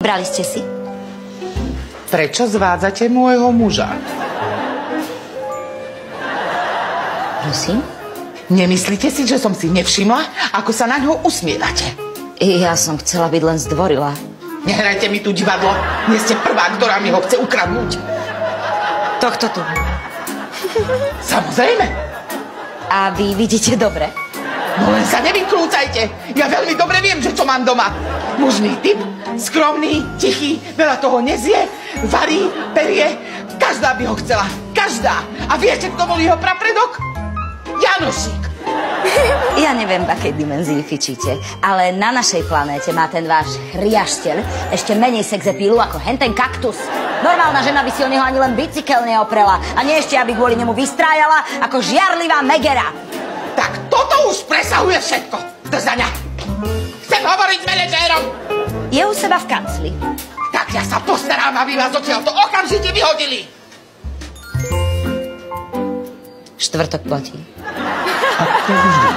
Brali ste si? Prečo zvádzate môjho muža? Prosím? Nemyslíte si, že som si nevšimla, ako sa na ňo usmievate? Ja som chcela byť len zdvorila. Nehrajte mi tu divadlo. Nie ste prvá, ktorá mi ho chce ukradnúť. Tohto tu. Samozrejme. A vy vidíte dobre? No len sa nevykrúcajte. Ja veľmi dobre viem, že čo mám doma. Mužný typ, skromný, tichý, veľa toho nezie, varí, perie. Každá by ho chcela. Každá. A viete, kto bol jeho prapredok? Janošík. Ja neviem, v akej dimenzii fičíte, ale na našej planéte má ten váš chriašteľ ešte menej sexepílu ako henten kaktus. Normálna žena by si o neho ani len bicykel neoprela a nie ešte, aby kvôli nemu vystrájala ako žiarlivá megera. Tak toto už presahuje všetko. Drzaňa. Chcem hovoriť s manažérom. Je u seba v kancli. Tak ja sa postarám, aby vás odtiaľto okamžite vyhodili. Štvrtok platí. A to vždy.